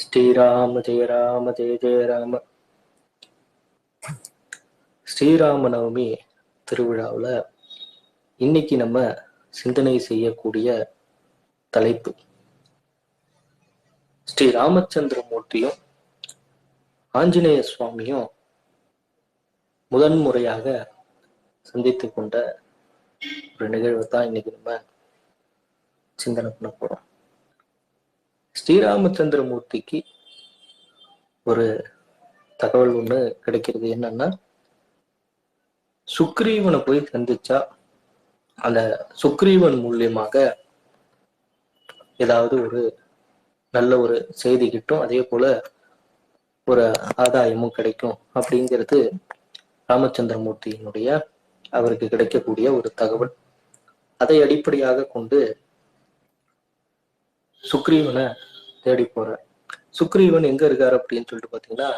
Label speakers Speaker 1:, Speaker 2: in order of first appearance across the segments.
Speaker 1: ஸ்ரீராம ஜெய ராம ஜெய ஜெய ராம. ஸ்ரீராம நவமி திருவிழாவில் இன்னைக்கு நம்ம சிந்தனை செய்யக்கூடிய தலைப்பு ஸ்ரீ ராமச்சந்திரமூர்த்தியும் ஆஞ்சநேய சுவாமியும் முதன்முறையாக சந்தித்து கொண்ட ஒரு நிகழ்வு தான் இன்னைக்கு நம்ம சிந்தனை பண்ண போறோம். ஸ்ரீராமச்சந்திரமூர்த்திக்கு ஒரு தகவல் ஒண்ணு கிடைக்கிறது. என்னன்னா, சுக்ரீவனை போய் சந்திச்சா அந்த சுக்ரீவன் மூலியமாக ஏதாவது ஒரு நல்ல ஒரு செய்தி கிட்டும், அதே போல ஒரு ஆதாயமும் கிடைக்கும் அப்படிங்கிறது ராமச்சந்திரமூர்த்தியினுடைய அவருக்கு கிடைக்கக்கூடிய ஒரு தகவல். அதை அடிப்படையாக கொண்டு சுக்ரீவனை தேடி போற. சுக்ரீவன் எங்க இருக்காரு அப்படின்னு சொல்லிட்டு பாத்தீங்கன்னா,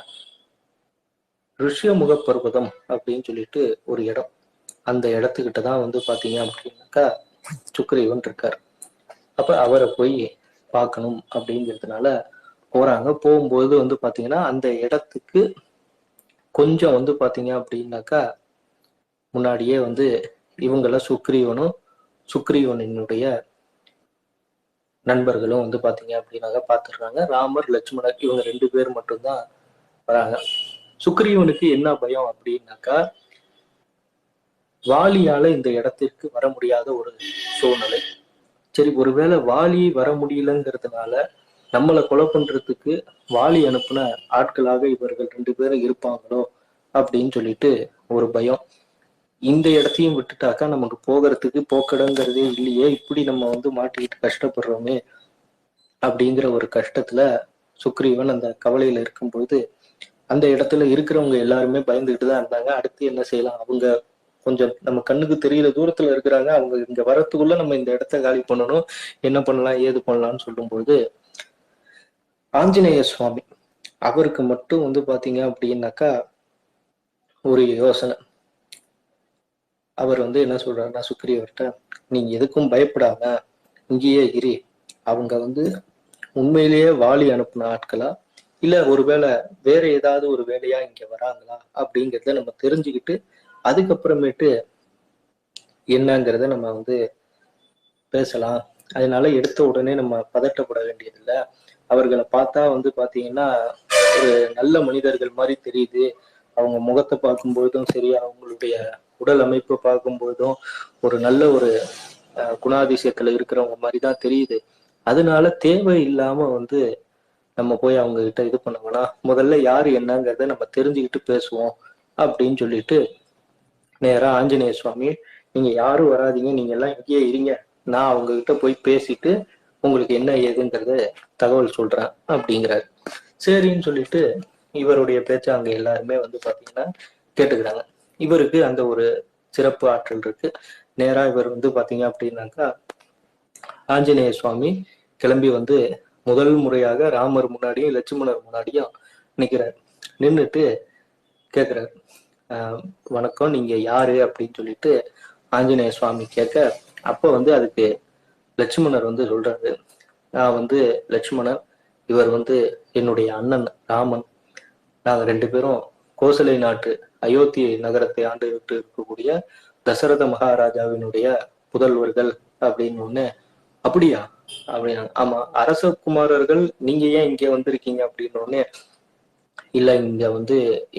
Speaker 1: ரிஷ்யமுக பர்வதம் அப்படின்னு சொல்லிட்டு ஒரு இடம். அந்த இடத்துக்கிட்ட தான் பாத்தீங்க அப்படின்னாக்கா சுக்ரீவன் இருக்கார். அப்ப அவரை போய் பார்க்கணும் அப்படிங்கிறதுனால போறாங்க. போகும்போது பாத்தீங்கன்னா அந்த இடத்துக்கு கொஞ்சம் பாத்தீங்க அப்படின்னாக்கா முன்னாடியே இவங்கள சுக்ரீவனும் சுக்ரீவனினுடைய நண்பர்களும் பாத்தீங்க அப்படின்னாக்கா பாத்துடுறாங்க. ராமர் லட்சுமணர் இவங்க 2 பேர் மட்டும்தான் வராங்க. சுக்ரீவனுக்கு என்ன பயம் அப்படின்னாக்கா, வாலியால இந்த இடத்திற்கு வர முடியாத ஒரு சூழ்நிலை. சரி, ஒருவேளை வாலி வர முடியலங்கிறதுனால நம்மளை கொலை பண்றதுக்கு வாலி அனுப்புன ஆட்களாக இவர்கள் 2 பேரும் இருப்பாங்களோ அப்படின்னு சொல்லிட்டு ஒரு பயம். இந்த இடத்தையும் விட்டுட்டாக்கா நமக்கு போகிறதுக்கு போக்கடங்கிறதே இல்லையே, இப்படி நம்ம மாட்டிக்கிட்டு கஷ்டப்படுறோமே அப்படிங்கிற ஒரு கஷ்டத்துல சுக்ரீவன் அந்த கவலையில இருக்கும்போது அந்த இடத்துல இருக்கிறவங்க எல்லாருமே பயந்துகிட்டு தான் இருந்தாங்க. அடுத்து என்ன செய்யலாம், அவங்க கொஞ்சம் நம்ம கண்ணுக்கு தெரியல தூரத்துல இருக்கிறாங்க, அவங்க இங்க வரத்துக்குள்ள நம்ம இந்த இடத்த காலி பண்ணணும், என்ன பண்ணலாம் ஏது பண்ணலாம்னு சொல்லும்போது ஆஞ்சநேய சுவாமி அவருக்கு மட்டும் பாத்தீங்க அப்படின்னாக்கா ஒரு யோசனை. அவர் என்ன சொல்றாருன்னா, சுக்ரீவர்கிட்ட, நீங்க எதுக்கும் பயப்படாம இங்கேயே இரு. அவங்க உண்மையிலேயே வாலி அனுப்புன ஆட்களா இல்ல ஒருவேளை வேற ஏதாவது ஒரு வேலையா இங்க வராங்களா அப்படிங்கிறத நம்ம தெரிஞ்சுக்கிட்டு அதுக்கப்புறமேட்டு என்னங்கிறத நம்ம பேசலாம். அதனால எடுத்த உடனே நம்ம பதட்டப்பட வேண்டியதில்லை. அவர்களை பார்த்தா பாத்தீங்கன்னா ஒரு நல்ல மனிதர்கள் மாதிரி தெரியுது. அவங்க முகத்தை பார்க்கும்போதும் சரி, அவங்களுடைய உடல் அமைப்பை பார்க்கும்போதும் ஒரு நல்ல ஒரு குணாதிசயத்துல இருக்கிறவங்க மாதிரிதான் தெரியுது. அதனால தேவை இல்லாம நம்ம போய் அவங்க கிட்ட இது பண்ணோம்னா முதல்ல யாரு என்னங்கிறத நம்ம தெரிஞ்சுக்கிட்டு பேசுவோம் அப்படின்னு சொல்லிட்டு நேரா ஆஞ்சநேய சுவாமி, நீங்க யாரும் வராதீங்க, நீங்க எல்லாம் இங்கேயே இருங்க, நான் அவங்க கிட்ட போய் பேசிட்டு உங்களுக்கு என்ன ஏதுங்கிறத தகவல் சொல்றேன் அப்படிங்கிறாரு. சரின்னு சொல்லிட்டு இவருடைய பேச்ச அங்க எல்லாருமே பாத்தீங்கன்னா கேட்டுக்கிறாங்க. இவருக்கு அந்த ஒரு சிறப்பு ஆற்றல் இருக்கு. நேரா இவர் பாத்தீங்க அப்படின்னாக்கா ஆஞ்சநேய சுவாமி கிளம்பி முதல் முறையாக ராமர் முன்னாடியும் லட்சுமணர் முன்னாடியும் நிக்கிறார். நின்றுட்டு கேக்குறாரு, வணக்கம், நீங்க யாரு அப்படின்னு சொல்லிட்டு ஆஞ்சநேய சுவாமி கேட்க, அப்ப அதுக்கு லட்சுமணர் சொல்றாரு, நான் லட்சுமணர், இவர் என்னுடைய அண்ணன் ராமன், நாங்க 2 பேரும் கோசலை நாட்டு அயோத்தி நகரத்தை ஆண்டு விட்டு இருக்கக்கூடிய தசரத மகாராஜாவினுடைய புதல்வர்கள் அப்படின்னு ஒண்ணு. அப்படியா அப்படின்னா, ஆமா, அரசகுமாரர்கள், நீங்க ஏன் இங்க வந்திருக்கீங்க அப்படின்னு. இல்ல, இங்க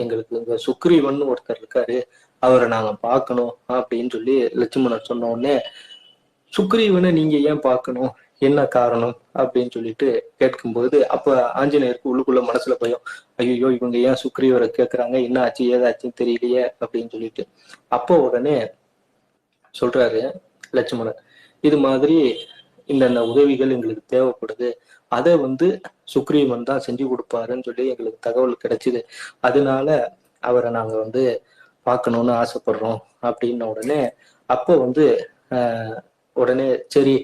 Speaker 1: எங்களுக்கு இங்க சுக்ரீவன் ஒருத்தர் இருக்காரு, அவரை நாங்க பார்க்கணும் அப்படின்னு சொல்லி லட்சுமணர் சொன்ன உடனே, சுக்ரீவனை நீங்க ஏன் பார்க்கணும், என்ன காரணம் அப்படின்னு சொல்லிட்டு கேட்கும்போது அப்ப ஆஞ்சநேயருக்கு உள்ளுக்குள்ள மனசுல பயம். ஐயோ, இவங்க ஏன் சுக்ரீவரை கேட்கறாங்க, என்ன ஆச்சு ஏதாச்சுன்னு தெரியலையே அப்படின்னு சொல்லிட்டு. அப்போ உடனே சொல்றாரு லட்சுமணர், இது மாதிரி இந்த உதவிகள் எங்களுக்கு தேவைப்படுது, அதை சுக்ரீவன் தான் செஞ்சு கொடுப்பாருன்னு சொல்லி எங்களுக்கு தகவல் கிடைச்சிது, அதனால அவரை நாங்க பார்க்கணும்னு ஆசைப்படுறோம் அப்படின்ன உடனே அப்போ உடனே சரி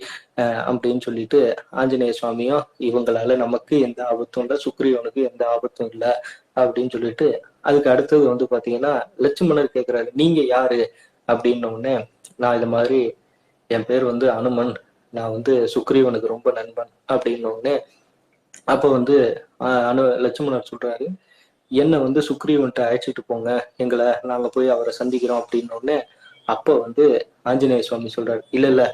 Speaker 1: அப்படின்னு சொல்லிட்டு ஆஞ்சநேய சுவாமியும், இவங்களால நமக்கு எந்த ஆபத்தும் இல்லை, சுக்ரீவனுக்கு எந்த ஆபத்தும் இல்லை அப்படின்னு சொல்லிட்டு அதுக்கு அடுத்தது பாத்தீங்கன்னா லட்சுமணர் கேட்கிறாரு, நீங்க யாரு அப்படின்ன உடனே, நான் இது மாதிரி, என் பேர் அனுமன், நான் சுக்ரீவனுக்கு ரொம்ப நண்பன் அப்படின்ன உடனே அப்ப வந்து லட்சுமணர் சொல்றாரு, என்ன வந்து சுக்ரீவன்ட்ட அழைச்சிட்டு போங்க, எங்களை நாங்க போய் அவரை சந்திக்கிறோம் அப்படின்னு உடனே அப்ப வந்து ஆஞ்சநேய சுவாமி சொல்றாரு, இல்ல இல்ல,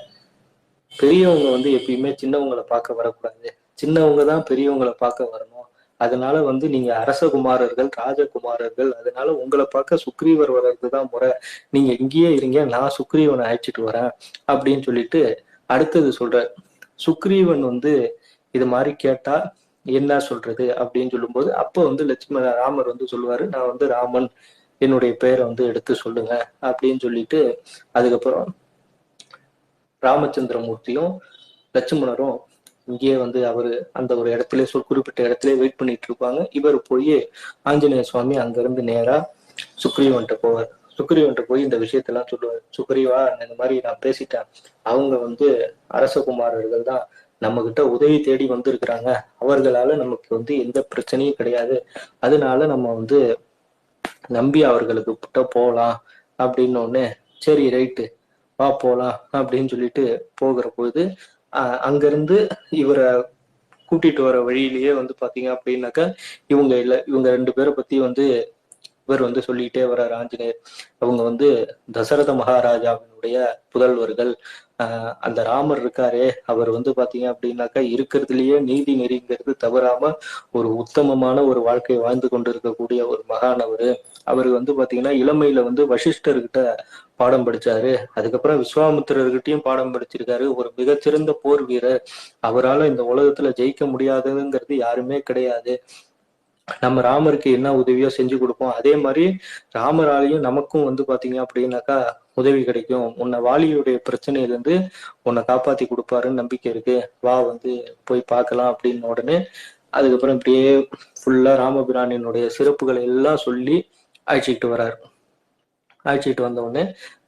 Speaker 1: பெரியவங்க வந்து எப்பயுமே சின்னவங்களை பார்க்க வரக்கூடாது, சின்னவங்க தான் பெரியவங்களை பார்க்க வரணும். அதனால வந்து நீங்க அரசகுமாரர்கள், ராஜகுமாரர்கள், அதனால உங்களை பார்க்க சுக்ரீவர் வர்றதுதான் முறை. நீங்க இங்கேயே இருங்க, நான் சுக்ரீவனை அழைச்சிட்டு வரேன் அப்படின்னு சொல்லிட்டு அடுத்தது சொல்றார். சுக்ரீவன் வந்து இது மாதிரி கேட்டா என்ன சொல்றது அப்படின்னு சொல்லும்போது அப்ப வந்து ராமர் வந்து சொல்லுவாரு, நான் வந்து ராமன், என்னுடைய பெயரை வந்து எடுத்து சொல்லுங்க அப்படின்னு சொல்லிட்டு அதுக்கப்புறம் ராமச்சந்திரமூர்த்தியும் லட்சுமணரும் இங்கேயே வந்து அவரு அந்த ஒரு இடத்துல குறிப்பிட்ட இடத்துல வெயிட் பண்ணிட்டு இருப்பாங்க. இவர் போய் ஆஞ்சநேய சுவாமி அங்க இருந்து நேரா சுக்ரீவன்ட்ட போவார். சுக்ரீவன்ட்ட போய் இந்த விஷயத்தெல்லாம் சொல்லுவார். சுக்ரீவா, இந்த மாதிரி நான் பேசிட்டேன், அவங்க வந்து அரசகுமாரர்கள் தான், நம்ம கிட்ட உதவி தேடி வந்திருக்கிறாங்க, அவர்களால நமக்கு வந்து எந்த பிரச்சனையும் கிடையாது, அதனால நம்ம வந்து நம்பி அவர்களுக்கு கிட்ட போகலாம் அப்படின்னு ஒண்ணு. சரி ரைட்டு, வா போலாம் அப்படின்னு சொல்லிட்டு போகிற போது அங்கிருந்து இவரை கூட்டிட்டு வர வழியிலேயே வந்து பாத்தீங்க அப்படின்னாக்கா இவங்க 2 பேரை பத்தி வந்து இவர் வந்து சொல்லிட்டே வர்றார் ஆஞ்சநேயர். அவங்க வந்து தசரத மகாராஜாவினுடைய புதல்வர்கள். அந்த ராமர் இருக்காரே, அவர் வந்து பாத்தீங்க அப்படின்னாக்கா இருக்கிறதுலயே நீதி நெறிங்கிறது தவறாம ஒரு உத்தமமான ஒரு வாழ்க்கை வாழ்ந்து கொண்டு இருக்கக்கூடிய ஒரு மகானவர். அவரு வந்து பாத்தீங்கன்னா இளமையில வந்து வசிஷ்டர்கிட்ட பாடம் படிச்சாரு, அதுக்கப்புறம் விஸ்வாமித்திரர்கிட்டயும் பாடம் படிச்சிருக்காரு. ஒரு மிகச்சிறந்த போர் வீரர், அவரால் இந்த உலகத்துல ஜெயிக்க முடியாதுங்கிறது யாருமே கிடையாது. நம்ம ராமருக்கு என்ன உதவியோ செஞ்சு கொடுப்போம், அதே மாதிரி ராமராலையும் நமக்கும் வந்து பாத்தீங்க அப்படின்னாக்கா உதவி கிடைக்கும். உன்னை வாலியுடைய பிரச்சனையில இருந்து உன்னை காப்பாத்தி கொடுப்பாருன்னு நம்பிக்கை இருக்கு, வா வந்து போய் பார்க்கலாம் அப்படின்னு உடனே அதுக்கப்புறம் இப்படியே ஃபுல்லா ராமபிரானினுடைய சிறப்புகளை எல்லாம் சொல்லி அழைச்சிக்கிட்டு வர்றாரு. அழைச்சிட்டு வந்த உடனே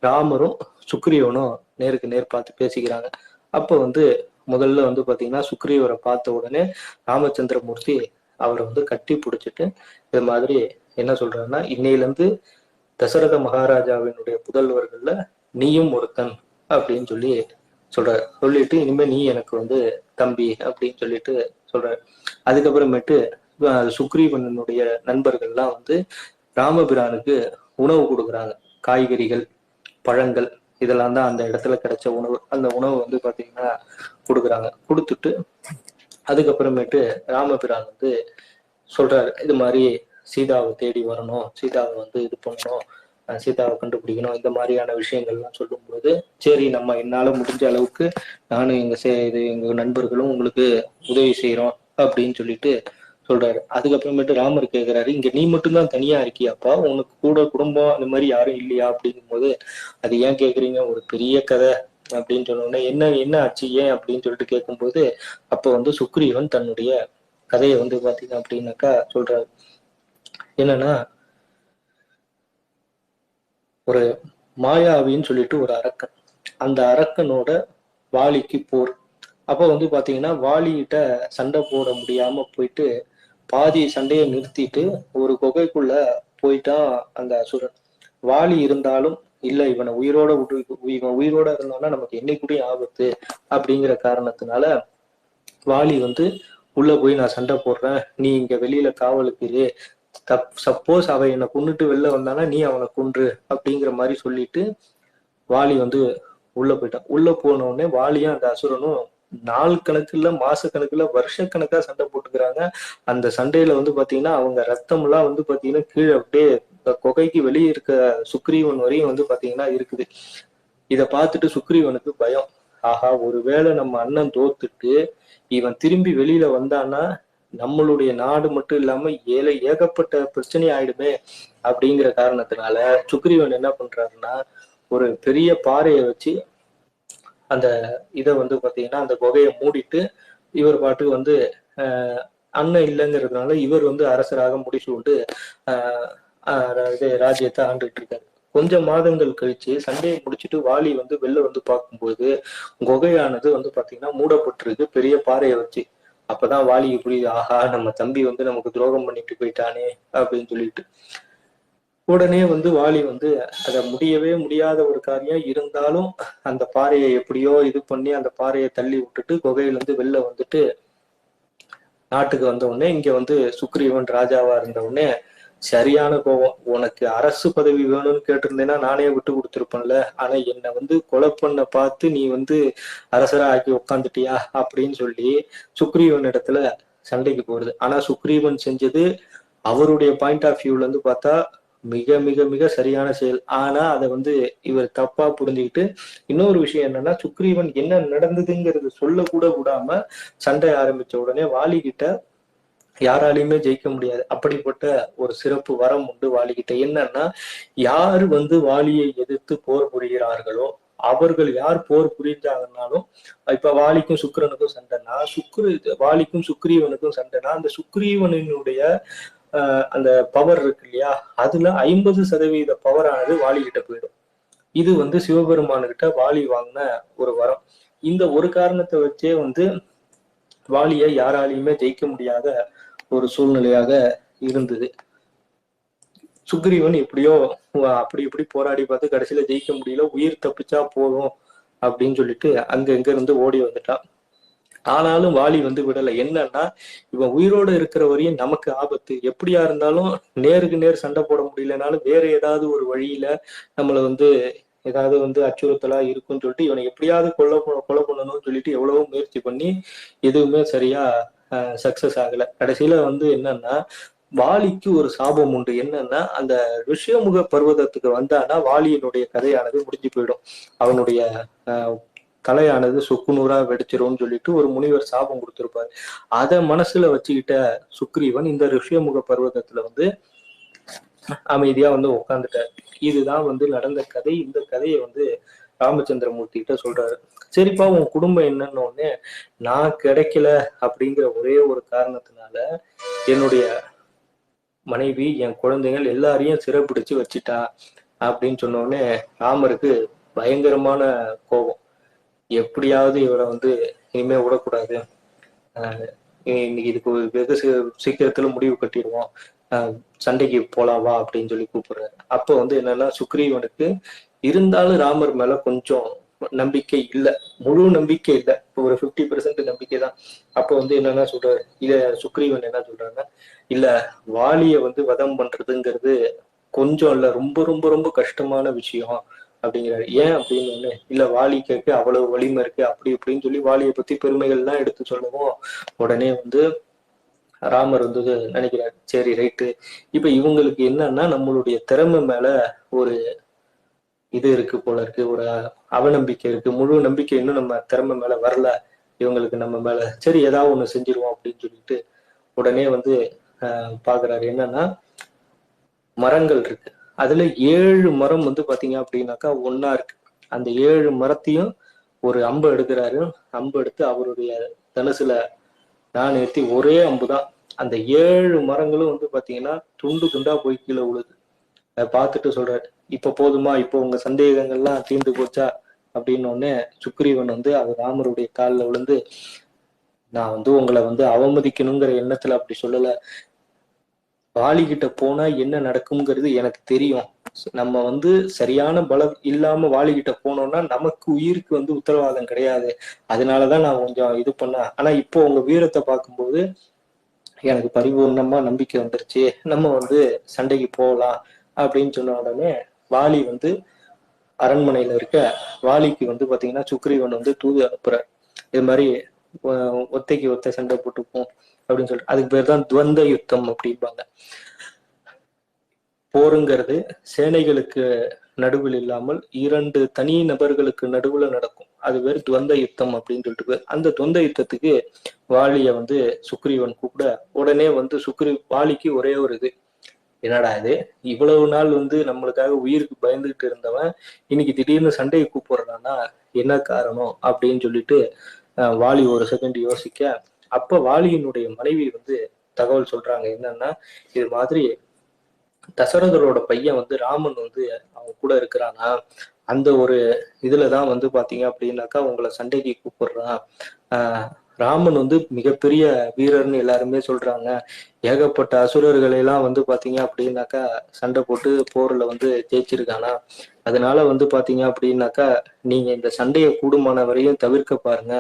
Speaker 1: ராமரும் சுக்ரீவனும் நேருக்கு நேர் பார்த்து பேசிக்கிறாங்க. அப்ப வந்து முதல்ல வந்து பாத்தீங்கன்னா சுக்ரீவரை பார்த்த உடனே ராமச்சந்திரமூர்த்தி அவரை வந்து கட்டி பிடிச்சிட்டு இது மாதிரி என்ன சொல்றாருன்னா, இன்னையில இருந்து தசரத மகாராஜாவினுடைய புதல்வர்கள்ல நீயும் ஒருத்தன் அப்படின்னு சொல்லி சொல்றாரு. சொல்லிட்டு இனிமே நீ எனக்கு வந்து தம்பி அப்படின்னு சொல்லிட்டு சொல்றாரு. அதுக்கப்புறமேட்டு சுக்ரீவனுடைய நண்பர்கள்லாம் வந்து ராமபிரானுக்கு உணவு கொடுக்குறாங்க. காய்கறிகள், பழங்கள், இதெல்லாம் தான் அந்த இடத்துல கிடைச்ச உணவு. அந்த உணவு வந்து பாத்தீங்கன்னா கொடுக்குறாங்க. கொடுத்துட்டு அதுக்கப்புறமேட்டு ராமபிரான் வந்து சொல்றாரு, இது மாதிரி சீதாவை தேடி வரணும், சீதாவை வந்து இது பண்ணணும், சீதாவை கண்டுபிடிக்கணும், இந்த மாதிரியான விஷயங்கள்லாம் சொல்லும்போது சரி, நம்ம என்னால முடிஞ்ச அளவுக்கு நானும் எங்க நண்பர்களும் உங்களுக்கு உதவி செய்யறோம் அப்படின்னு சொல்லிட்டு சொல்றாரு. அதுக்கப்புறமேட்டு ராமர் கேட்கிறாரு, இங்க நீ மட்டும்தான் தனியா இருக்கியாப்பா, உனக்கு கூட குடும்பம் அந்த மாதிரி யாரும் இல்லையா அப்படிங்கும் போது, அது ஏன் கேக்குறீங்க, ஒரு பெரிய கதை அப்படின்னு சொன்னோடனே என்ன என்ன ஆச்சு ஏன் அப்படின்னு சொல்லிட்டு கேட்கும்போது அப்ப வந்து சுக்ரீவன் தன்னுடைய கதையை வந்து பாத்தீங்க அப்படின்னாக்கா சொல்றாரு. என்னன்னா, ஒரு மாயாவின்னு சொல்லிட்டு ஒரு அரக்கன், அந்த அரக்கனோட வாலிக்கு போர். அப்ப வந்து பாத்தீங்கன்னா வாலிகிட்ட சண்டை போட முடியாம போயிட்டு பாதி சண்டையை நிறுத்திட்டு ஒரு குகைக்குள்ள போயிட்டான் அந்த அசுரன். வாலி இருந்தாலும் இல்ல, இவனை உயிரோட விட்டு, இவன் உயிரோட இருந்தான்னா நமக்கு என்னைக்குடியும் ஆபத்து அப்படிங்கிற காரணத்தினால வாலி வந்து உள்ள போய் நான் சண்டை போடுறேன், நீ இங்க வெளியில காவலுக்கு இரு, சப்போஸ் அவன் என்னை கொண்டுட்டு வெளில வந்தானா நீ அவனை கொன்று அப்படிங்கிற மாதிரி சொல்லிட்டு வாலி வந்து உள்ள போயிட்டான். உள்ள போன உடனே வாலியும் அந்த அசுரனும் நாள் கணக்குல, மாச கணக்குல, வருஷ கணக்கா சண்டை போட்டுக்கிறாங்க. அந்த சண்டையில வந்து பாத்தீங்கன்னா அவங்க ரத்தம் எல்லாம் வந்து பாத்தீங்கன்னா கீழே அப்படியே குகைக்கு வெளியே இருக்க சுக்ரீவன் வரையும் வந்து பாத்தீங்கன்னா இருக்குது. இத பார்த்துட்டு சுக்ரீவனுக்கு பயம். ஆஹா, ஒருவேளை நம்ம அண்ணன் தோத்துட்டு இவன் திரும்பி வெளியில வந்தான்னா நம்மளுடைய நாடு மட்டும் இல்லாம ஏகப்பட்ட பிரச்சனை ஆயிடுமே அப்படிங்கிற காரணத்தினால சுக்ரீவன் என்ன பண்றாருன்னா, ஒரு பெரிய பாறையை வச்சு அந்த இதை வந்து பாத்தீங்கன்னா அந்த குகையை மூடிட்டு இவர் பாட்டுக்கு வந்து அண்ணன் இல்லைங்கிறதுனால இவர் வந்து அரசராக முடிசூட்டு இது ராஜ்யத்தை ஆண்டுட்டு இருக்காரு. கொஞ்சம் மாதங்கள் கழிச்சு சண்டையை முடிச்சுட்டு வாலி வந்து வெளில வந்து பார்க்கும்போது குகையானது வந்து பாத்தீங்கன்னா மூடப்பட்டிருக்கு பெரிய பாறையை வச்சு. அப்பதான் வாலிக்கு புரியுது, ஆஹா, நம்ம தம்பி வந்து நமக்கு துரோகம் பண்ணிட்டு போயிட்டானே அப்படின்னு சொல்லிட்டு. உடனே வந்து வாலி வந்து அத முடியவே முடியாத ஒரு காரியம் இருந்தாலும் அந்த பாறையை எப்படியோ இது பண்ணி அந்த பாறையை தள்ளி விட்டுட்டு குகையில இருந்து வெளில வந்துட்டு நாட்டுக்கு வந்த உடனே இங்க வந்து சுக்ரீவன் ராஜாவா இருந்த உடனே சரியான கோபம். உனக்கு அரசு பதவி வேணும்னு கேட்டிருந்தேன்னா நானே விட்டு கொடுத்துருப்பேன்ல. ஆனா என்னை வந்து கொலை பண்ண பார்த்து நீ வந்து அரசரா ஆக்கி உக்காந்துட்டியா அப்படின்னு சொல்லி சுக்ரீவன் இடத்துல சண்டைக்கு போறது. ஆனா சுக்ரீவன் செஞ்சது அவருடைய பாயிண்ட் ஆஃப் வியூல இருந்து பார்த்தா மிக மிக மிக சரியான செயல். ஆனா அதை வந்து இவர் தப்பா புரிஞ்சுக்கிட்டு இன்னொரு விஷயம் என்னன்னா, சுக்ரீவன் என்ன நடந்ததுங்கிறது சொல்ல கூட விடாம சண்டை ஆரம்பிச்ச உடனே வாலி கிட்ட யாராலையுமே ஜெயிக்க முடியாது. அப்படிப்பட்ட ஒரு சிறப்பு வரம் உண்டு வாலிகிட்ட. என்னன்னா, யார் வந்து வாலியை எதிர்த்து போர் புரிகிறார்களோ அவர்கள் யார் போர் புரிஞ்சாங்கன்னாலும், இப்ப வாலிக்கும் சுக்கிரனுக்கும் சண்டைனா வாலிக்கும் சுக்ரீவனுக்கும் சண்டைனா அந்த சுக்ரீவனினுடைய அந்த பவர் இருக்கு இல்லையா, அதுல 50% பவர் ஆனது வாலிகிட்ட போயிடும். இது வந்து சிவபெருமானுகிட்ட வாலி வாங்கின ஒரு வரம். இந்த ஒரு காரணத்தை வச்சே வந்து வாலியை யாராலையுமே ஜெயிக்க முடியாத ஒரு சூழ்நிலையாக இருந்தது. சுக்ரீவன் எப்படியோ அப்படி இப்படி போராடி பார்த்து கடைசியில ஜெயிக்க முடியல, உயிர் தப்பிச்சா போதும் அப்படின்னு சொல்லிட்டு அங்க எங்க இருந்து ஓடி வந்துட்டான். ஆனாலும் வாலி வந்து விடலை. என்னன்னா, இவன் உயிரோட இருக்கிற வரையும் நமக்கு ஆபத்து. எப்படியா இருந்தாலும் நேருக்கு நேர் சண்டை போட முடியலனாலும் வேற ஏதாவது ஒரு வழியில நம்மள வந்து ஏதாவது வந்து அச்சுறுத்தலா இருக்குன்னு சொல்லிட்டு இவனை எப்படியாவது கொலை பண்ணணும்னு சொல்லிட்டு எவ்வளவோ முயற்சி பண்ணி எதுவுமே சரியா சக்சஸ் ஆகல. கடைசியில வந்து என்னன்னா, வாலிக்கு ஒரு சாபம் உண்டு. என்னன்னா, அந்த ரிஷியமுக பர்வதத்துக்கு வந்தானா வாலியினுடைய கதையானது முடிஞ்சு போயிடும். அவனுடைய தலையானது சொக்குநூறா வெடிச்சிரும்னு சொல்லிட்டு ஒரு முனிவர் சாபம் கொடுத்திருப்பாரு. அதை மனசுல வச்சுக்கிட்ட சுக்ரீவன் இந்த ரிஷியமுக பர்வதத்துல வந்து அமைதியா வந்து உட்காந்துட்டாரு. இதுதான் வந்து நடந்த கதை. இந்த கதையை வந்து ராமச்சந்திரமூர்த்தி கிட்ட சொல்றாரு. சரிப்பா, உன் குடும்பம் என்னன்னு உடனே, நான் கிடைக்கல அப்படிங்கிற ஒரே ஒரு காரணத்தினால என்னுடைய மனைவி என் குழந்தைகள் எல்லாரையும் சிறைப்பிடிச்சு வச்சுட்டா அப்படின்னு சொன்ன உடனே ராமருக்கு பயங்கரமான கோபம். எப்படியாவது இவரை வந்து இனிமே விடக்கூடாது, இன்னைக்கு இதுக்கு வெகு சீக்கிரத்துல முடிவு கட்டிடுவோம், சண்டைக்கு போலாவா அப்படின்னு சொல்லி கூப்பிடுறாரு. அப்போ வந்து என்னன்னா, சுக்ரீவனுக்கு இருந்தாலும் ராமர் மேல கொஞ்சம் நம்பிக்கை இல்லை, முழு நம்பிக்கை இல்லை, ஒரு 50% நம்பிக்கை தான். அப்போ வந்து என்னன்னா சொல்றாரு, சுக்ரீவன் என்ன சொல்றாருன்னா, இல்ல வாலிய வந்து வதம் பண்றதுங்கிறது கொஞ்சம் இல்ல, ரொம்ப ரொம்ப ரொம்ப கஷ்டமான விஷயம் அப்படிங்கிறாரு. ஏன் அப்படின்னு, இல்ல வாலி கேட்க அவ்வளவு வலிமை இருக்கு அப்படி இப்படின்னு சொல்லி வாலியை பத்தி பெருமைகள் எல்லாம் எடுத்து சொல்லவும் உடனே வந்து ராமர் வந்து நினைக்கிறாரு, சரி ரைட்டு, இப்ப இவங்களுக்கு என்னன்னா நம்மளுடைய திறமை மேல ஒரு இது இருக்கு போல இருக்கு, ஒரு அவநம்பிக்கை இருக்கு, முழு நம்பிக்கை இன்னும் நம்ம திறமை மேல வரல இவங்களுக்கு நம்ம மேல, சரி ஏதாவது ஒண்ணு செஞ்சிருவோம் அப்படின்னு சொல்லிட்டு உடனே வந்து பாக்குறாரு. என்னன்னா, மரங்கள் இருக்கு, அதுல 7 மரம் வந்து பாத்தீங்க அப்படின்னாக்கா ஒன்னா இருக்கு. அந்த 7 மரத்தையும் ஒரு அம்பு எடுக்கிறாரு. அம்பு எடுத்து அவருடைய தனுசுல நான் ஏற்றி ஒரே அம்புதான். அந்த 7 மரங்களும் வந்து பாத்தீங்கன்னா துண்டு துண்டா போய் கீழே விழுது. அதை பார்த்துட்டு சொல்றாரு, இப்ப போதுமா, இப்போ உங்க சந்தேகங்கள்லாம் தீர்ந்து போச்சா அப்படின்னு உடனே சுக்ரீவன் வந்து அவர் ராமருடைய காலில் விழுந்து, நான் வந்து உங்களை வந்து அவமதிக்கணுங்கிற எண்ணத்துல அப்படி சொல்லல, வாலிகிட்ட போனா என்ன நடக்கும்ங்கிறது எனக்கு தெரியும். நம்ம வந்து சரியான பலம் இல்லாம வாலிகிட்ட போனோம்னா நமக்கு உயிருக்கு வந்து உத்தரவாதம் கிடையாது. அதனாலதான் நான் கொஞ்சம் இது பண்ணேன். ஆனா இப்போ உங்க வீரத்தை பார்க்கும்போது எனக்கு பரிபூர்ணமா நம்பிக்கை வந்துருச்சு, நம்ம வந்து சண்டைக்கு போகலாம் அப்படின்னு சொன்ன உடனே வாலி வந்து அரண்மனையில இருக்க வாலிக்கு வந்து பாத்தீங்கன்னா சுக்ரீவன் வந்து தூது அனுப்புற, இது மாதிரி ஒத்தைக்கு ஒத்த சண்டை போட்டுப்போம் அப்படின்னு சொல்லிட்டு, அதுக்கு பேர் தான் துவந்த யுத்தம் அப்படிம்பாங்க. போருங்கிறது சேனைகளுக்கு நடுவில் இல்லாமல் 2 தனி நபர்களுக்கு நடுவுல நடக்கும். அது பேர் துவந்த யுத்தம் அப்படின்னு சொல்லிட்டு. அந்த துவந்த யுத்தத்துக்கு வாலிய வந்து சுக்ரீவன் கூப்பிட உடனே வந்து வாலிக்கு ஒரே ஒரு இது, என்னடா இது, இவ்வளவு நாள் வந்து நம்மளுக்காக உயிருக்கு பயந்துகிட்டு இருந்தவன் இன்னைக்கு திடீர்னு சண்டையை கூப்பிடுறான்னா என்ன காரணம் அப்படின்னு சொல்லிட்டு வாலி ஒரு செகண்ட் யோசிக்க, அப்ப வாலியினுடைய மனைவி வந்து தகவல் சொல்றாங்க. என்னன்னா, இது மாதிரி தசரதரோட பையன் வந்து ராமன் வந்து அவங்க கூட இருக்கிறானா, அந்த ஒரு இதுலதான் வந்து பாத்தீங்க அப்படின்னாக்கா உங்களை சண்டைக்கு கூப்பிடுறான். ராமன் வந்து மிகப்பெரிய வீரர்னு எல்லாருமே சொல்றாங்க, ஏகப்பட்ட அசுரர்களை எல்லாம் வந்து பாத்தீங்க அப்படின்னாக்கா சண்டை போட்டு போர்ல வந்து ஜெயிச்சிருக்கானா, அதனால வந்து பாத்தீங்க அப்படின்னாக்கா நீங்க இந்த சண்டையை கூடுமான வரையும் தவிர்க்க பாருங்க.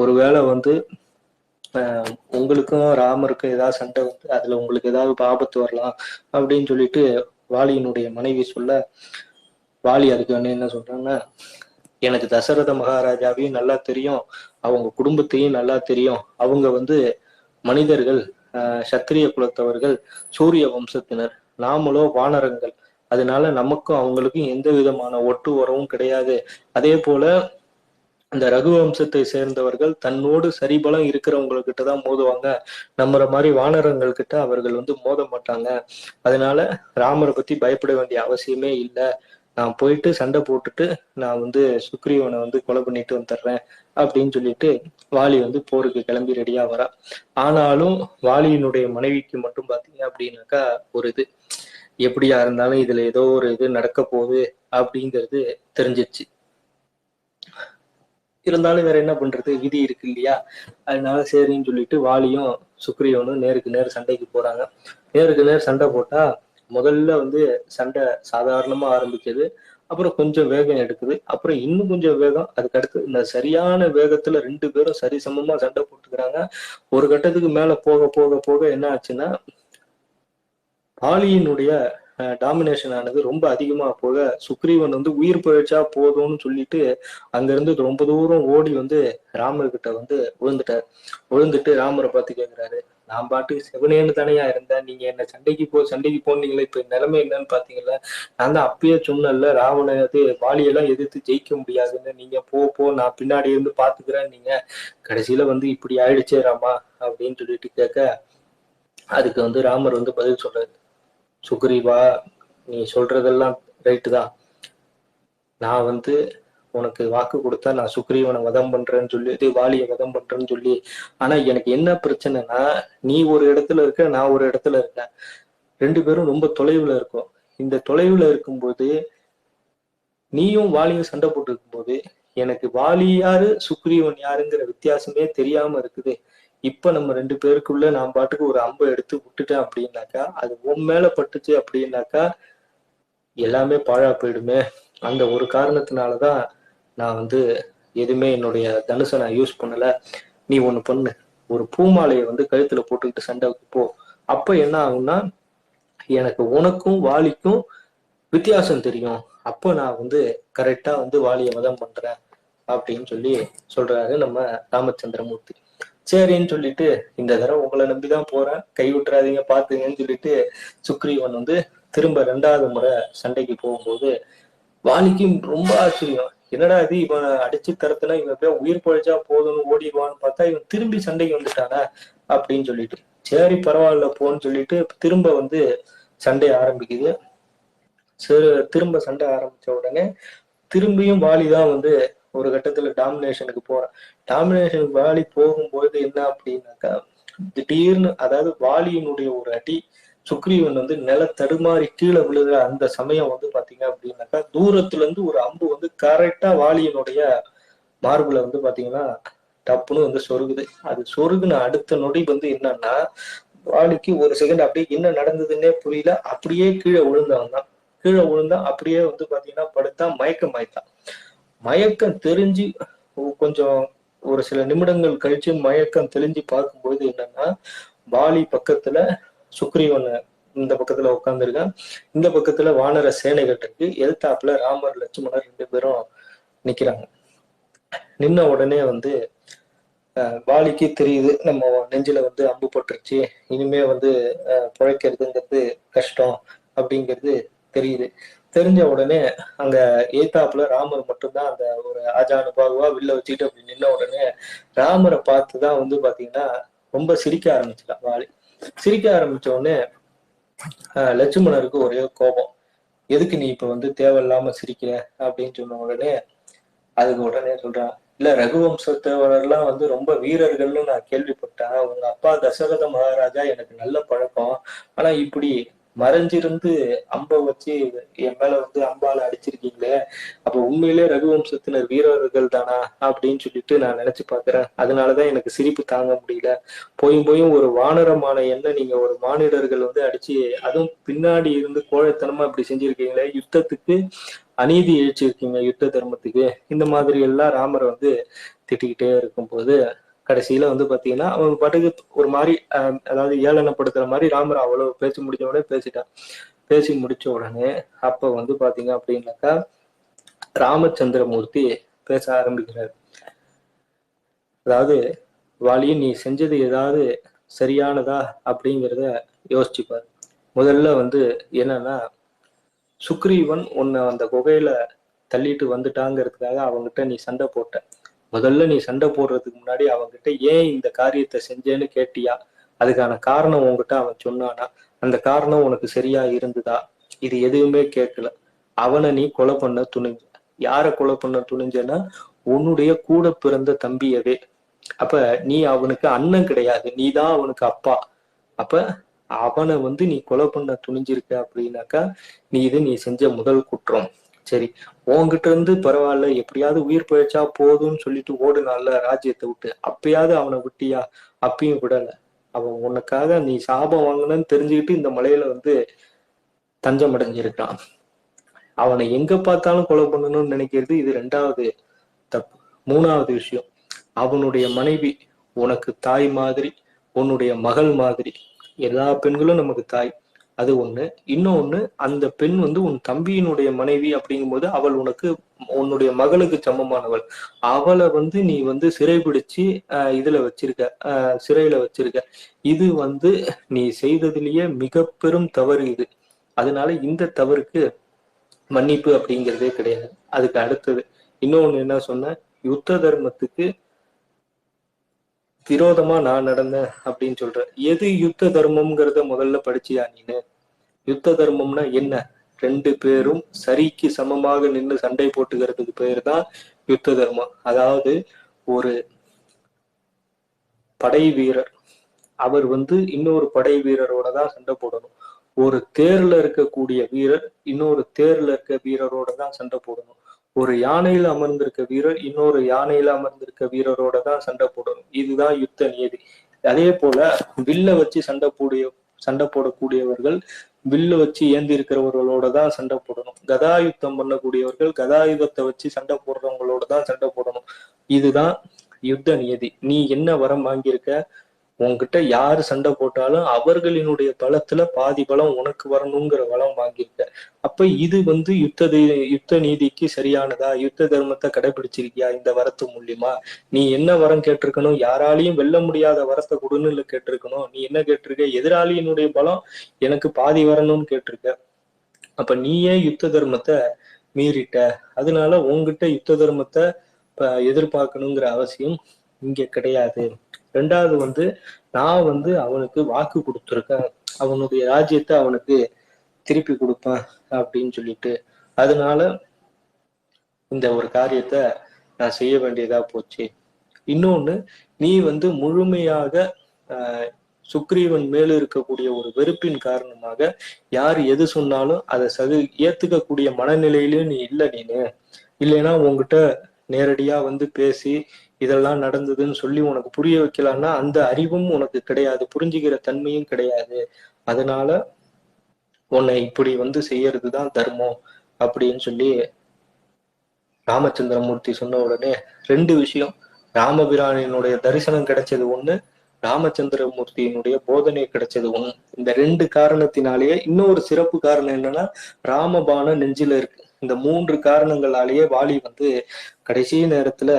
Speaker 1: ஒருவேளை வந்து உங்களுக்கும் ராமருக்கும் ஏதாவது சண்டை வந்து அதுல உங்களுக்கு ஏதாவது ஆபத்து வரலாம் அப்படின்னு சொல்லிட்டு வாலியினுடைய மனைவி சொல்ல, வாலி அதுக்கு வந்து என்ன சொல்றாங்கன்னா, எனக்கு தசரத மகாராஜாவையும் நல்லா தெரியும், அவங்க குடும்பத்தையும் நல்லா தெரியும். அவங்க வந்து மனிதர்கள், சத்திரிய குலத்தவர்கள், சூரிய வம்சத்தினர். நாமளோ வானரங்கள். அதனால நமக்கும் அவங்களுக்கும் எந்த விதமான ஒட்டு உறவும் கிடையாது. அதே போல இந்த ரகுவம்சத்தை சேர்ந்தவர்கள் தன்னோடு சரிபலம் இருக்கிறவங்ககிட்ட தான் மோதுவாங்க. நம்மற மாதிரி வானரங்கள் கிட்ட அவர்கள் வந்து மோத மாட்டாங்க. அதனால ராமரை பத்தி பயப்பட வேண்டிய அவசியமே இல்லை. நான் போயிட்டு சண்டை போட்டுட்டு நான் வந்து சுக்ரீவனை வந்து கொலை பண்ணிட்டு வந்துடுறேன் அப்படின்னு சொல்லிட்டு வாலி வந்து போருக்கு கிளம்பி ரெடியா வரா. ஆனாலும் வாலியினுடைய மனைவிக்கு மட்டும் பாத்தீங்க அப்படின்னாக்கா ஒரு இது, எப்படியா இருந்தாலும் இதுல ஏதோ ஒரு இது நடக்க போகுது அப்படிங்கிறது தெரிஞ்சிச்சு. இருந்தாலும் வேற என்ன பண்றது, விதி இருக்கு இல்லையா? அதனால சரின்னு சொல்லிட்டு வாலியும் சுக்ரீவனும் நேருக்கு நேர் சண்டைக்கு போறாங்க. நேருக்கு நேர் சண்டை போட்டா முதல்ல வந்து சண்டை சாதாரணமா ஆரம்பிக்குது. அப்புறம் கொஞ்சம் வேகம் எடுக்குது. அப்புறம் இன்னும் கொஞ்சம் வேகம். அதுக்கடுத்து இந்த சரியான வேகத்துல ரெண்டு பேரும் சரிசமமா சண்டை போட்டுக்கிறாங்க. ஒரு கட்டத்துக்கு மேல போக போக போக என்ன ஆச்சுன்னா, வாலியினுடைய டாமினேஷன் ஆனது ரொம்ப அதிகமா போக சுக்ரீவன் வந்து உயிர் பிழைச்சா போதும்னு சொல்லிட்டு அங்க இருந்து ரொம்ப தூரம் ஓடி வந்து ராமர்கிட்ட வந்து விழுந்துட்டார். விழுந்துட்டு ராமரை பார்த்து கேட்கிறாரு, நான் பாட்டு செவனேன்னு தானையா இருந்தேன், நீங்க என்ன சண்டைக்கு போனீங்களே, இப்ப நிலைமை என்னன்னு பாத்தீங்களா? நான் தான் அப்பயே சொன்னேன்ல, ராவணது வாலியெல்லாம் எதிர்த்து ஜெயிக்க முடியாதுன்னு. நீங்க போ நான் பின்னாடி இருந்து பாத்துக்கிறேன், நீங்க கடைசியில வந்து இப்படி ஆயிடுச்சே ராமா அப்படின்னு சொல்லிட்டு கேட்க, அதுக்கு வந்து ராமர் வந்து பதில் சொல்றாரு, சுக்ரீவா, நீ சொல்றதெல்லாம் ரைட்டு தான். நான் வந்து உனக்கு வாக்கு கொடுத்தா நான் சுக்ரீவனை வதம் பண்றேன்னு சொல்லி, வாலியை வதம் பண்றேன்னு சொல்லி. ஆனா எனக்கு என்ன பிரச்சனைனா, நீ ஒரு இடத்துல இருக்க, நான் ஒரு இடத்துல இருக்கேன். ரெண்டு பேரும் ரொம்ப தொலைவுல இருக்கோம். இந்த தொலைவுல இருக்கும்போது நீயும் வாலியும் சண்டை போட்டு இருக்கும்போது எனக்கு வாலி யாரு சுக்ரீவன் யாருங்கிற வித்தியாசமே தெரியாம இருக்குது. இப்ப நம்ம ரெண்டு பேருக்குள்ள நான் பாட்டுக்கு ஒரு அம்பை எடுத்து விட்டுட்டேன் அப்படின்னாக்கா, அது உன் மேல பட்டுச்சு அப்படின்னாக்கா எல்லாமே பாழா போயிடுமே. அந்த ஒரு காரணத்தினாலதான் நான் வந்து எதுவுமே என்னுடைய தனுசை நான் யூஸ் பண்ணல. நீ ஒண்ணு பண்ணு, ஒரு பூமாலையை வந்து கழுத்துல போட்டுக்கிட்டு சண்டை போ. அப்ப என்ன ஆகும்னா, எனக்கு உனக்கும் வாலிக்கும் வித்தியாசம் தெரியும். அப்போ நான் வந்து கரெக்டா வந்து வாலியை வதம் பண்றேன் அப்படின்னு சொல்லி சொல்றாரு நம்ம ராமச்சந்திரமூர்த்தி. சரின்னு சொல்லிட்டு, இந்த தடவை உங்களை நம்பிதான் போறேன், கை விட்டுறாதீங்க பாத்துங்கன்னு சொல்லிட்டு சுக்ரீவன் வந்து திரும்ப ரெண்டாவது முறை சண்டைக்கு போகும்போது வாலிக்கும் ரொம்ப ஆச்சரியம். என்னடா இது, இவன் அடிச்சு தரத்துல இவன் போய் உயிர் பழைச்சா போதும்னு ஓடிடுவான்னு பார்த்தா இவன் திரும்பி சண்டைக்கு வந்துட்டானா அப்படின்னு சொல்லிட்டு, சரி பரவாயில்ல போன்னு சொல்லிட்டு திரும்ப வந்து சண்டை ஆரம்பிக்குது. சரி, திரும்ப சண்டை ஆரம்பிச்ச உடனே திரும்பியும் வாலி தான் வந்து ஒரு கட்டத்துல டாமினேஷனுக்கு போறான். டாமினேஷனுக்கு வாலி போகும்போது என்ன அப்படின்னாக்கா, திடீர்னு அதாவது வாலியினுடைய ஒரு அடி சுக்ரீவன் வந்து நில தடுமாறி கீழே விழுகிற அந்த சமயம் வந்து பாத்தீங்க அப்படின்னாக்கா, தூரத்துல இருந்து ஒரு அம்பு வந்து கரெக்டா வாலியினுடைய மார்புல வந்து பாத்தீங்கன்னா டப்புன்னு வந்து சொருகுது. அது சொருகுன அடுத்த நொடி வந்து என்னன்னா, வாலிக்கு ஒரு செகண்ட் அப்படியே என்ன நடந்ததுன்னே புரியல. அப்படியே கீழே விழுந்தவன் தான். கீழே விழுந்தா அப்படியே வந்து பாத்தீங்கன்னா படுத்தா மயக்கம் ஆயிட்டான். மயக்கம் தெரிஞ்சு கொஞ்சம் ஒரு சில நிமிடங்கள் கழிச்சு மயக்கம் தெளிஞ்சு பார்க்கும்போது என்னன்னா, வாலி பக்கத்துல சுக்ரீவன் இந்த பக்கத்துல உட்காந்துருக்கான், இந்த பக்கத்துல வானர சேனைகள் இருக்கு, எதிர்த்தாப்புல ராமர் லட்சுமணர் ரெண்டு பேரும் நிக்கிறாங்க. நின்ன உடனே வந்து வாலிக்கு தெரியுது நம்ம நெஞ்சில வந்து அம்பு பட்டுருச்சு, இனிமே வந்து பிழைக்கிறதுங்கிறது கஷ்டம் அப்படிங்கிறது தெரியுது. தெரிஞ்ச உடனே அங்க ஏத்தாப்புல ராமர் மட்டும்தான் அந்த ஒரு ஆஜானுபாகுவா வில்ல வச்சுக்கிட்டு அப்படி நின்ன உடனே ராமரை பார்த்துதான் வந்து பாத்தீங்கன்னா ரொம்ப சிரிக்க ஆரம்பிச்சிட்டான் வாலி. சிரிக்க ஆரம்பிச்ச உடனே லட்சுமணருக்கு ஒரே கோபம், எதுக்கு நீ இப்ப வந்து தேவையில்லாம சிரிக்கிற அப்படின்னு சொன்ன உடனே அதுக்கு உடனே சொல்றான், இல்ல ரகுவம்சத்தவரெல்லாம் வந்து ரொம்ப வீரர்கள்னு நான் கேள்விப்பட்டேன், உங்க அப்பா தசரத மகாராஜா எனக்கு நல்ல பழக்கம், ஆனா இப்படி மறைஞ்சிருந்து அம்ப வச்சு என் மேல வந்து அம்பால அடிச்சிருக்கீங்களே, அப்ப உண்மையிலே ரகுவம்சத்தினர் வீரர்கள் தானா அப்படின்னு சொல்லிட்டு நான் நினைச்சு பாக்குறேன். அதனாலதான் எனக்கு சிரிப்பு தாங்க முடியல. போயும் ஒரு வானரமான என்ன நீங்க ஒரு மானிடர்கள் வந்து அடிச்சு, அதுவும் பின்னாடி இருந்து கோழைத்தனமா இப்படி செஞ்சிருக்கீங்களே, யுத்தத்துக்கு அநீதி இழைச்சிருக்கீங்க, யுத்த தர்மத்துக்கு. இந்த மாதிரி எல்லாம் ராமர் வந்து திட்டிக்கிட்டே இருக்கும்போது கடைசியில வந்து பாத்தீங்கன்னா அவங்க பாட்டுக்கு ஒரு மாதிரி அதாவது ஏளனப்படுத்துற மாதிரி ராமர் அவ்வளவு பேசி முடிச்ச உடனே பேசிட்டான். பேசி முடிச்ச உடனே அப்ப வந்து பாத்தீங்க அப்படின்னாக்கா ராமச்சந்திரமூர்த்தி பேச ஆரம்பிக்கிறார். அதாவது வாலி, நீ செஞ்சது ஏதாவது சரியானதா அப்படிங்கிறத யோசிச்சுப்பார். முதல்ல வந்து என்னன்னா, சுக்ரீவன் உன்னை அந்த குகையில தள்ளிட்டு வந்துட்டாங்கிறதுக்காக அவங்ககிட்ட நீ சண்டை போட்ட. முதல்ல நீ சண்டை போடுறதுக்கு முன்னாடி அவன்கிட்ட ஏன் இந்த காரியத்தை செஞ்சேன்னு கேட்டியா? அதுக்கான காரணம் உன்கிட்ட அவன் சொன்னானா? அந்த காரணம் உனக்கு சரியா இருந்ததா? இது எதுவுமே கேட்கல. அவனை நீ கொலை பண்ண துணிஞ்ச. யார கொலை பண்ண துணிஞ்சனா? உன்னுடைய கூட பிறந்த தம்பியவே. அப்ப நீ அவனுக்கு அண்ணன் கிடையாது, நீதான் அவனுக்கு அப்பா. அப்ப அவனை வந்து நீ கொலை பண்ண துணிஞ்சிருக்க அப்படின்னாக்கா நீ செஞ்ச முதல் குற்றம். சரி, உன்கிட்ட இருந்து பரவாயில்ல, எப்படியாவது உயிர் பிழைச்சா போதும்னு சொல்லிட்டு ஓடுனால ராஜ்யத்தை விட்டு, அப்பயாவது அவனை விட்டியா? அப்பயும் விடல. அவன் உனக்காக நீ சாபம் வாங்கினன்னு தெரிஞ்சுக்கிட்டு இந்த மலையில வந்து தஞ்சம் அடைஞ்சிருக்கான். அவனை எங்க பார்த்தாலும் கொலை பண்ணணும்னு நினைக்கிறது இது ரெண்டாவது தப்பு. மூணாவது விஷயம், அவனுடைய மனைவி உனக்கு தாய் மாதிரி, உன்னுடைய மகள் மாதிரி. எல்லா பெண்களும் நமக்கு தாய், அது ஒண்ணு. இன்னொன்னு, அந்த பெண் வந்து உன் தம்பியினுடைய மனைவி அப்படிங்கும்போது அவள் உனக்கு உன்னுடைய மகளுக்கு சமமானவள். அவளை வந்து நீ வந்து சிறைபிடிச்சு இதுல வச்சிருக்க, சிறையில வச்சிருக்க. இது வந்து நீ செய்ததிலேயே மிக பெரும் தவறு இது. அதனால இந்த தவறுக்கு மன்னிப்பு அப்படிங்கிறதே கிடையாது. அதுக்கு அடுத்தது இன்னொன்னு என்ன சொன்ன, யுத்த தர்மத்துக்கு விரோதமா நான் நடந்தேன் அப்படின்னு சொல்றேன். எது யுத்த தர்மம்ங்கிறத முதல்ல படிச்சியா நீனு? யுத்த தர்மம்னா என்ன? ரெண்டு பேரும் சரிக்கு சமமாக நின்று சண்டை போட்டுக்கிறதுக்கு பேர் தான் யுத்த தர்மம். அதாவது ஒரு படை வீரர் அவர் வந்து இன்னொரு படை வீரரோட தான் சண்டை போடணும். ஒரு தேர்ல இருக்கக்கூடிய வீரர் இன்னொரு தேர்ல இருக்க வீரரோட தான் சண்டை போடணும். ஒரு யானையில அமர்ந்திருக்க வீரர் இன்னொரு யானையில அமர்ந்திருக்க வீரரோட தான் சண்டை போடணும். இதுதான் யுத்த நீதி. அதே போல வில்ல வச்சு சண்டை போடக்கூடியவர்கள் வில்லு வச்சு ஏந்தி இருக்கிறவர்களோட தான் சண்டை போடணும். கதாயுத்தம் பண்ணக்கூடியவர்கள் கதாயுதத்தை வச்சு சண்டை போடுறவங்களோட தான் சண்டை போடணும். இதுதான் யுத்த நியதி. நீ என்ன வரம் வாங்கியிருக்க? உன்கிட்ட யாரு சண்டை போட்டாலும் அவர்களினுடைய பலத்துல பாதி பலம் உனக்கு வரணுங்கிற வளம் வாங்கியிருக்க. அப்ப இது வந்து யுத்த நீதிக்கு சரியானதா? யுத்த தர்மத்தை கடைபிடிச்சிருக்கியா இந்த வரத்து மூலியமா? நீ என்ன வரம் கேட்டிருக்கணும்? யாராலையும் வெல்ல முடியாத வரத்தை கொடுன்னு கேட்டிருக்கணும். நீ என்ன கேட்டிருக்க? எதிராளியினுடைய பலம் எனக்கு பாதி வரணும்னு கேட்டிருக்க. அப்ப நீயே யுத்த தர்மத்தை மீறிட்ட. அதனால உன்கிட்ட யுத்த தர்மத்தை எதிர்பார்க்கணுங்கிற அவசியம் இங்க கிடையாது. ரெண்டாவது வந்து, நான் வந்து அவனுக்கு வாக்கு கொடுத்துருக்கேன், அவனுடைய ராஜ்யத்தை அவனுக்கு திருப்பி கொடுப்பேன் அப்படின்னு சொல்லிட்டு. அதனால இந்த ஒரு காரியத்தை நான் செய்ய வேண்டியதா போச்சு. இன்னொன்னு, நீ வந்து முழுமையாக சுக்ரீவன் மேல இருக்கக்கூடிய ஒரு வெறுப்பின் காரணமாக யார் எது சொன்னாலும் அதை ஏத்துக்கக்கூடிய மனநிலையிலயும் நீ இல்லை. நீனு இல்லைன்னா உங்ககிட்ட நேரடியா வந்து பேசி இதெல்லாம் நடந்ததுன்னு சொல்லி உனக்கு புரிய வைக்கலாம்னா அந்த அறிவும் உனக்கு கிடையாது, புரிஞ்சுக்கிற தன்மையும் கிடையாது. அதனால உன்னை இப்படி வந்து செய்யறதுதான் தர்மம் அப்படின்னு சொல்லி ராமச்சந்திரமூர்த்தி சொன்ன உடனே ரெண்டு விஷயம். ராமபிரானினுடைய தரிசனம் கிடைச்சது ஒண்ணு, ராமச்சந்திரமூர்த்தியினுடைய போதனை கிடைச்சது ஒண்ணு. இந்த ரெண்டு காரணத்தினாலேயே, இன்னொரு சிறப்பு காரணம் என்னன்னா, ராமபானம் நெஞ்சில இருக்கு. இந்த மூன்று காரணங்களாலேயே வாலி வந்து கடைசி நேரத்துல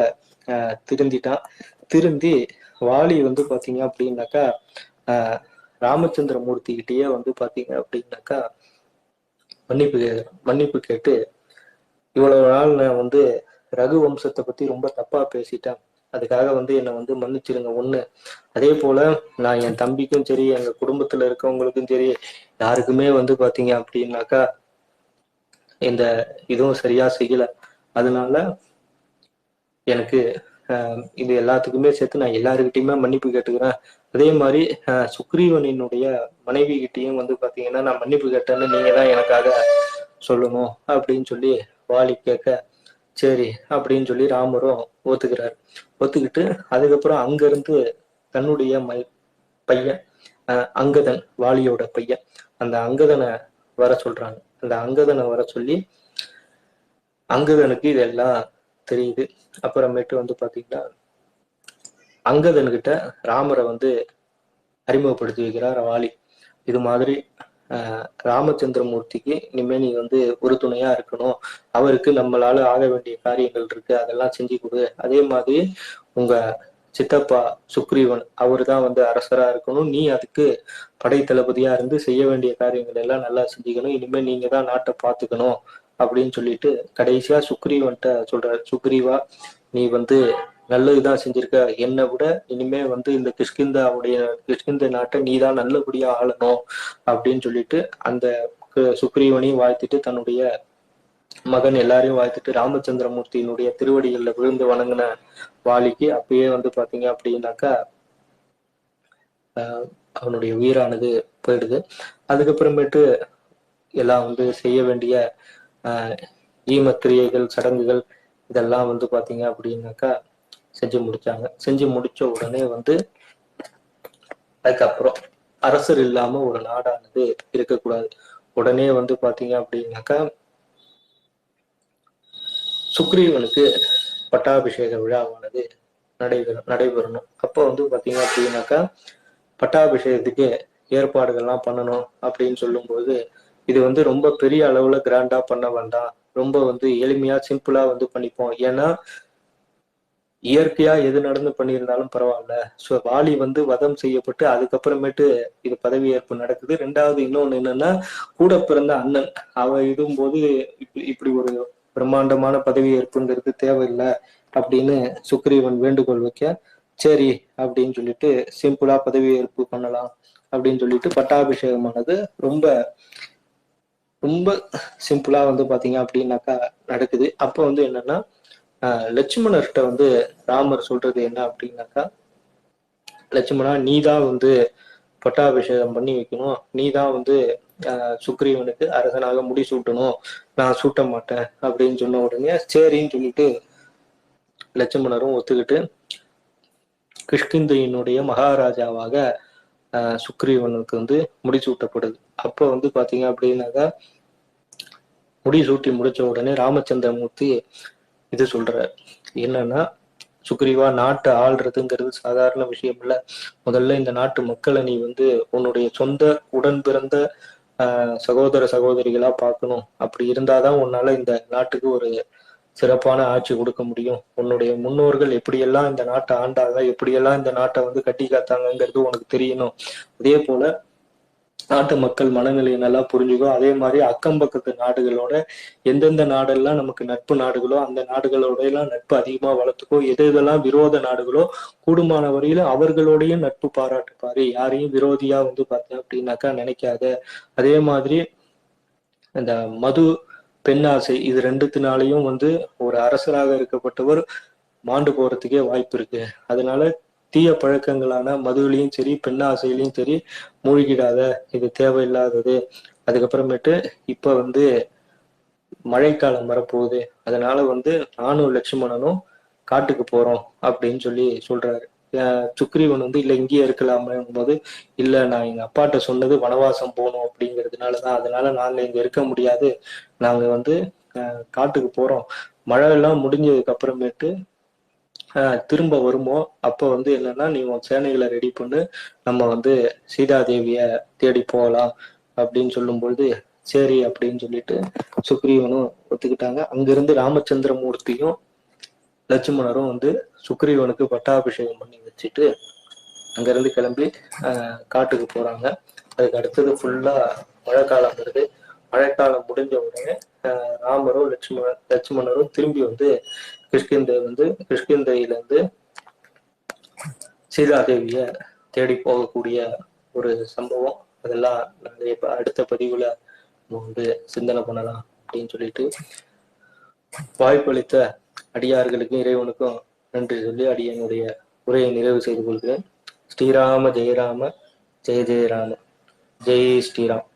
Speaker 1: திருந்திட்டான். திருந்தி வாலி வந்து பாத்தீங்க அப்படின்னாக்கா ராமச்சந்திரமூர்த்தி கிட்டேயே வந்து பாத்தீங்க அப்படின்னாக்கா மன்னிப்பு கேட்டு, இவ்வளவு நாள் நான் வந்து ரகு வம்சத்தை பத்தி ரொம்ப தப்பா பேசிட்டேன், அதுக்காக வந்து என்னை வந்து மன்னிச்சிருங்க ஒண்ணு. அதே போல நான் என் தம்பிக்கும் சரி எங்க குடும்பத்துல இருக்கவங்களுக்கும் சரி யாருக்குமே வந்து பாத்தீங்க அப்படின்னாக்கா இந்த இதுவும் சரியா செய்யல. அதனால எனக்கு இது எல்லாத்துக்குமே சேர்த்து நான் எல்லாருக்கிட்டையுமே மன்னிப்பு கேட்டுக்கிறேன். அதே மாதிரி சுக்ரீவனினுடைய மனைவி கிட்டையும் வந்து பாத்தீங்கன்னா நான் மன்னிப்பு கேட்டேன்னு நீங்க தான் எனக்காக சொல்லணும் அப்படின்னு சொல்லி வாலி கேட்க, சரி அப்படின்னு சொல்லி ராமரும் ஒத்துக்கிறாரு. ஒத்துக்கிட்டு அதுக்கப்புறம் அங்கிருந்து தன்னுடைய பையன் அங்கதன், வாலியோட பையன், அந்த அங்கதனை வர சொல்றாங்க. அந்த அங்கதனை வர சொல்லி அங்கதனுக்கு இதெல்லாம் தெரியுது. அப்புறமேட்டு வந்து பாத்தீங்கன்னா அங்கதன்கிட்ட ராமரை வந்து அறிமுகப்படுத்தி வைக்கிறார் வாலி. இது மாதிரி ராமச்சந்திரமூர்த்திக்கு இனிமே நீ வந்து உறுதுணையா இருக்கணும், அவருக்கு நம்மளால ஆக வேண்டிய காரியங்கள் இருக்கு, அதெல்லாம் செஞ்சு கொடு. அதே மாதிரி உங்க சித்தப்பா சுக்ரீவன் அவரு தான் வந்து அரசரா இருக்கணும், நீ அதுக்கு படை தளபதியா இருந்து செய்ய வேண்டிய காரியங்கள் எல்லாம் நல்லா செஞ்சுக்கணும், இனிமே நீங்க தான் நாட்டை பார்த்துக்கணும் அப்படின்னு சொல்லிட்டு கடைசியா சுக்ரீவன்ட்ட சொல்றாரு, சுக்ரீவா நீ வந்து நல்லதுதான் செஞ்சிருக்க, என்னை விட இனிமே வந்து இந்த கிஷ்கிந்த நாட்டை நீ தான் நல்லபடியா ஆளணும் அப்படின்னு சொல்லிட்டு அந்த சுக்ரீவனையும் வாழ்த்திட்டு தன்னுடைய மகன் எல்லாரையும் வாழ்த்துட்டு ராமச்சந்திரமூர்த்தியினுடைய திருவடிகள்ல விழுந்து வணங்கின வாலிக்கு அப்பயே வந்து பாத்தீங்க அப்படின்னாக்கா அவனுடைய உயிரானது போயிடுது. அதுக்கப்புறமேட்டு எல்லாம் வந்து செய்ய வேண்டிய ஈமக்கிரியைகள் சடங்குகள் இதெல்லாம் வந்து பாத்தீங்க அப்படின்னாக்கா செஞ்சு முடிச்சாங்க. செஞ்சு முடிச்ச உடனே வந்து அதுக்கப்புறம் அரசர் இல்லாம ஒரு நாடானது இருக்கக்கூடாது. உடனே வந்து பாத்தீங்க அப்படின்னாக்கா சுக்ரீவனுக்கு பட்டாபிஷேக விழாவானது நடைபெறணும். அப்போ வந்து பாத்தீங்க அப்படின்னாக்கா பட்டாபிஷேகத்துக்கு ஏற்பாடுகள்லாம் பண்ணணும் அப்படின்னு சொல்லும்போது இது வந்து ரொம்ப பெரிய அளவுல கிராண்டா பண்ண வேண்டாம், ரொம்ப வந்து எளிமையா சிம்பிளா வந்து பண்ணிப்போம். ஏன்னா இயற்கையா எது நடந்து பண்ணியிருந்தாலும் பரவாயில்ல. ஸோ வாலி வந்து வதம் செய்யப்பட்டு அதுக்கப்புறமேட்டு இது பதவியேற்பு நடக்குது. ரெண்டாவது இன்னொன்னு என்னன்னா கூட பிறந்த அண்ணன் அவ இதும்போது இப்படி ஒரு பிரம்மாண்டமான பதவியேற்புங்கிறது தேவையில்லை அப்படின்னு சுக்ரீவன் வேண்டுகோள் வைக்க, சரி அப்படின்னு சொல்லிட்டு சிம்பிளா பதவியேற்பு பண்ணலாம் அப்படின்னு சொல்லிட்டு பட்டாபிஷேகமானது ரொம்ப ரொம்ப சிம்பிளா வந்து பாத்தீங்க அப்படின்னாக்கா நடக்குது. அப்போ வந்து என்னன்னா லட்சுமணர்கிட்ட வந்து ராமர் சொல்றது என்ன அப்படின்னாக்கா, லட்சுமணா நீதான் வந்து பட்டாபிஷேகம் பண்ணி வைக்கணும், நீதான் வந்து சுக்ரீவனுக்கு அரசனாக முடிசூட்டணும், நான் சூட்ட மாட்டேன் அப்படின்னு சொன்ன உடனே சரின்னு சொல்லிட்டு லட்சுமணரும் ஒத்துக்கிட்டு கிஷ்கிந்தையினுடைய மகாராஜாவாக சுக்ரீவனுக்கு வந்து முடிசூட்டப்படுது. அப்போ வந்து பாத்தீங்க அப்படின்னாக்கா முடிசூட்டி முடிச்ச உடனே ராமச்சந்திரமூர்த்தி இது சொல்றாரு என்னன்னா, சுக்ரீவா நாட்டை ஆள்றதுங்கிறது சாதாரண விஷயம் இல்ல, முதல்ல இந்த நாட்டு மக்களை நீ வந்து உன்னுடைய சொந்த உடன் பிறந்த சகோதர சகோதரிகளா பார்க்கணும், அப்படி இருந்தாதான் உன்னால இந்த நாட்டுக்கு ஒரு சிறப்பான ஆட்சி கொடுக்க முடியும். உன்னுடைய முன்னோர்கள் எப்படியெல்லாம் இந்த நாட்டை ஆண்டாங்க, எப்படியெல்லாம் இந்த நாட்டை வந்து கட்டி காத்தாங்கிறது உனக்கு தெரியணும். அதே போல நாட்டு மக்கள் மனநிலையை நல்லா புரிஞ்சுக்கோ. அதே மாதிரி அக்கம் பக்கத்து நாடுகளோட எந்தெந்த நாடெல்லாம் நமக்கு நட்பு நாடுகளோ அந்த நாடுகளோட எல்லாம் நட்பு அதிகமா வளர்த்துக்கோ. எது இதெல்லாம் விரோத நாடுகளோ கூடுமான வரையில அவர்களோடையும் நட்பு பாராட்டுப்பாரு, யாரையும் விரோதியா வந்து பார்த்தேன் அப்படின்னாக்கா நினைக்காத. அதே மாதிரி இந்த மது பெண்ணாசை இது ரெண்டுத்தினாலையும் வந்து ஒரு அரசராக இருக்கப்பட்டவர் மாண்டு போறதுக்கே வாய்ப்பு இருக்கு. அதனால தீய பழக்கங்களான மதுவிலையும் சரி பெண்ணாசையிலையும் சரி மூழ்கிடாத, இது தேவையில்லாதது. அதுக்கப்புறமேட்டு இப்ப வந்து மழைக்காலம் வரப்போகுது, அதனால வந்து நானும் லட்சுமணனும் காட்டுக்கு போறோம் அப்படின்னு சொல்லி சொல்றாரு. சுக்ரீவன் வந்து இல்ல இங்கேயே இருக்கலாமே போது, இல்ல நான் எங்க அப்பாட்ட சொன்னது வனவாசம் போகணும் அப்படிங்கிறதுனாலதான், அதனால நாங்க இங்க இருக்க முடியாது, நாங்க வந்து காட்டுக்கு போறோம், மழை எல்லாம் முடிஞ்சதுக்கு அப்புறமேட்டு திரும்ப வருமோ அப்போ வந்து என்னன்னா நீ உன் சேனைகளை ரெடி பண்ணு, நம்ம வந்து சீதாதேவிய தேடி போகலாம் அப்படின்னு சொல்லும்பொழுது சரி அப்படின்னு சொல்லிட்டு சுக்ரீவனும் ஒத்துக்கிட்டாங்க. அங்கிருந்து ராமச்சந்திரமூர்த்தியும் லட்சுமணரும் வந்து சுக்ரீவனுக்கு பட்டாபிஷேகம் பண்ணி வச்சுட்டு அங்கிருந்து கிளம்பி காட்டுக்கு போறாங்க. அதுக்கு அடுத்தது ஃபுல்லா மழைக்காலம் வருது. மழைக்காலம் முடிஞ்ச உடனே ராமரும் லட்சுமணரும் திரும்பி வந்து கிஷ்கிந்தையிலிருந்து சீதாதேவிய தேடி போகக்கூடிய ஒரு சம்பவம். அதெல்லாம் நாங்க இப்ப அடுத்த பதிவுல வந்து சிந்தனை பண்ணலாம் அப்படின்னு சொல்லிட்டு வாய்ப்பளித்த அடியார்களுக்கும் இறைவனுக்கும் நன்றி சொல்லி அடியனுடைய உரையை நிறைவு செய்து கொள்கிறேன். ஸ்ரீராம ஜெயராம ஜெய ஜெயராம ஜெய் ஸ்ரீராம்.